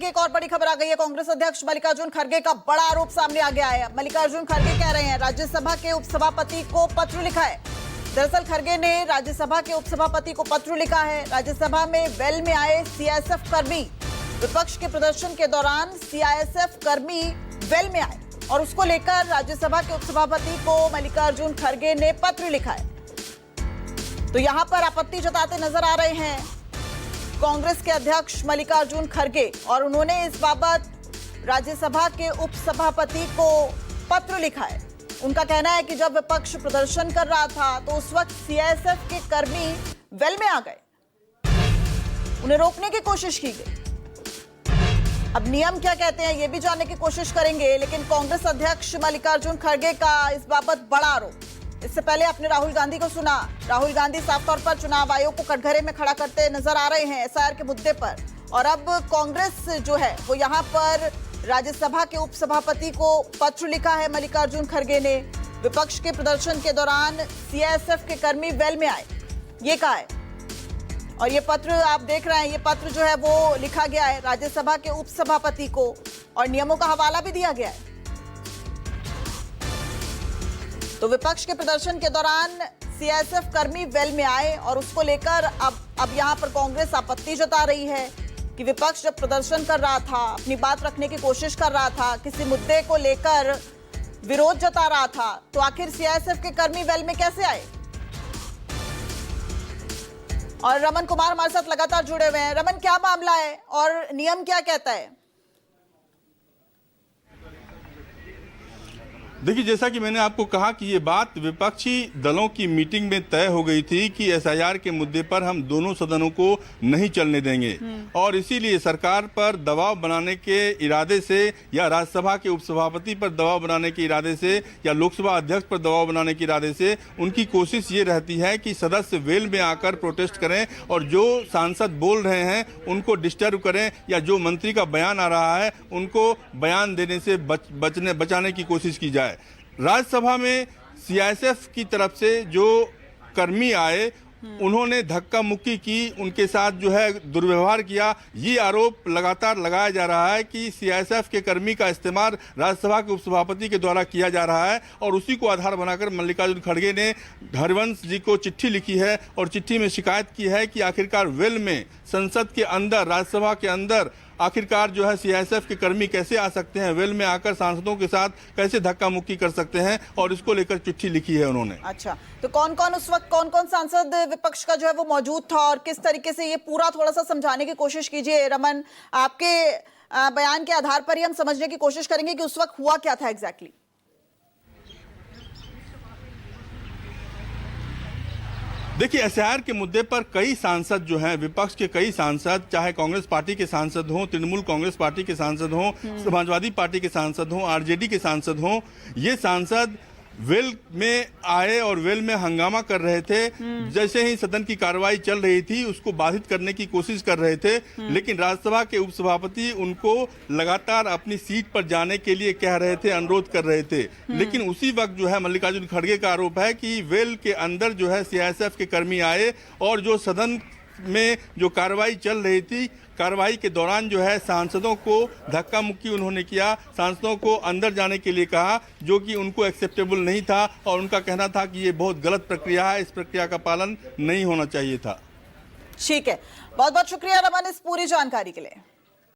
एक और बड़ी खबर आ गई है। कांग्रेस अध्यक्ष मल्लिकार्जुन खड़गे का बड़ा आरोप सामने आ गया है। मल्लिकार्जुन खड़गे कह रहे हैं राज्यसभा के उपसभापति को पत्र लिखा है। दरअसल खड़गे ने राज्यसभा के उपसभापति को पत्र लिखा है। राज्यसभा में वेल में आए सीआईएसएफ कर्मी, विपक्ष के प्रदर्शन के दौरान सीआईएसएफ कर्मी वेल में आए और उसको लेकर राज्यसभा के उपसभापति को मल्लिकार्जुन खड़गे ने पत्र लिखा है। तो यहां पर आपत्ति जताते नजर आ रहे हैं कांग्रेस के अध्यक्ष मल्लिकार्जुन खड़गे और उन्होंने इस बाबत राज्यसभा के उपसभापति को पत्र लिखा है। उनका कहना है कि जब विपक्ष प्रदर्शन कर रहा था तो उस वक्त सीआईएसएफ के कर्मी वेल में आ गए, उन्हें रोकने की कोशिश की गई। अब नियम क्या कहते हैं ये भी जानने की कोशिश करेंगे, लेकिन कांग्रेस अध्यक्ष मल्लिकार्जुन खड़गे का इस बाबत बड़ा आरोप। इससे पहले आपने राहुल गांधी को सुना। राहुल गांधी साफ तौर पर चुनाव आयोग को कटघरे में खड़ा करते नजर आ रहे हैं एसआईआर के मुद्दे पर, और अब कांग्रेस जो है वो यहां पर राज्यसभा के उपसभापति को पत्र लिखा है। मल्लिकार्जुन खड़गे ने विपक्ष के प्रदर्शन के दौरान सीआईएसएफ के कर्मी वेल में आए, ये कहा है। और ये पत्र आप देख रहे हैं, ये पत्र जो है वो लिखा गया है राज्यसभा के उपसभापति को और नियमों का हवाला भी दिया गया है। तो विपक्ष के प्रदर्शन के दौरान सीआईएसएफ कर्मी वेल में आए और उसको लेकर अब यहां पर कांग्रेस आपत्ति जता रही है कि विपक्ष जब प्रदर्शन कर रहा था, अपनी बात रखने की कोशिश कर रहा था, किसी मुद्दे को लेकर विरोध जता रहा था, तो आखिर सीआईएसएफ के कर्मी वेल में कैसे आए। और रमन कुमार हमारे साथ लगातार जुड़े हुए हैं। रमन, क्या मामला है और नियम क्या कहता है? देखिए, जैसा कि मैंने आपको कहा कि ये बात विपक्षी दलों की मीटिंग में तय हो गई थी कि एसआईआर के मुद्दे पर हम दोनों सदनों को नहीं चलने देंगे, और इसीलिए सरकार पर दबाव बनाने के इरादे से या राज्यसभा के उपसभापति पर दबाव बनाने के इरादे से या लोकसभा अध्यक्ष पर दबाव बनाने के इरादे से उनकी कोशिश ये रहती है कि सदस्य वेल में आकर प्रोटेस्ट करें और जो सांसद बोल रहे हैं उनको डिस्टर्ब करें, या जो मंत्री का बयान आ रहा है उनको बयान देने से बचाने की कोशिश की जाए। राज्यसभा में सीआईएसएफ की तरफ से जो कर्मी आए उन्होंने धक्का मुक्की की, उनके साथ जो है दुर्व्यवहार किया। ये आरोप लगातार लगाया जा रहा है कि सीआईएसएफ के कर्मी का इस्तेमाल राज्यसभा के उपसभापति के द्वारा किया जा रहा है, और उसी को आधार बनाकर मल्लिकार्जुन खड़गे ने हरिवंश जी को चिट्ठी लिखी है और चिट्ठी में शिकायत की है कि आखिरकार वेल में संसद के अंदर, राज्यसभा के अंदर आखिरकार जो है सीआईएसएफ के कर्मी कैसे आ सकते हैं, वेल में आकर सांसदों के साथ कैसे धक्का मुक्की कर सकते हैं, और इसको लेकर चिट्ठी लिखी है उन्होंने। अच्छा, तो कौन कौन उस वक्त कौन कौन सांसद विपक्ष का जो है वो मौजूद था और किस तरीके से, ये पूरा थोड़ा सा समझाने की कोशिश कीजिए रमन। आपके बयान के आधार पर ही हम समझने की कोशिश करेंगे कि उस वक्त हुआ क्या था एग्जैक्टली। देखिए, एसआईआर के मुद्दे पर कई सांसद जो हैं, विपक्ष के कई सांसद, चाहे कांग्रेस पार्टी के सांसद हों, तृणमूल कांग्रेस पार्टी के सांसद हों, समाजवादी पार्टी के सांसद हों, आरजेडी के सांसद हों, ये सांसद वेल में आए और वेल में हंगामा कर रहे थे। जैसे ही सदन की कार्रवाई चल रही थी उसको बाधित करने की कोशिश कर रहे थे, लेकिन राज्यसभा के उपसभापति उनको लगातार अपनी सीट पर जाने के लिए कह रहे थे, अनुरोध कर रहे थे। लेकिन उसी वक्त जो है मल्लिकार्जुन खड़गे का आरोप है कि वेल के अंदर जो है सीआईएसएफ के कर्मी आए और जो सदन में जो कार्रवाई चल रही थी, कार्रवाई के दौरान जो है सांसदों को धक्का मुक्की उन्होंने किया, सांसदों को अंदर जाने के लिए कहा, जो कि उनको एक्सेप्टेबल नहीं था, और उनका कहना था कि ये बहुत गलत प्रक्रिया है, इस प्रक्रिया का पालन नहीं होना चाहिए था। ठीक है, बहुत बहुत शुक्रिया रमन इस पूरी जानकारी के लिए।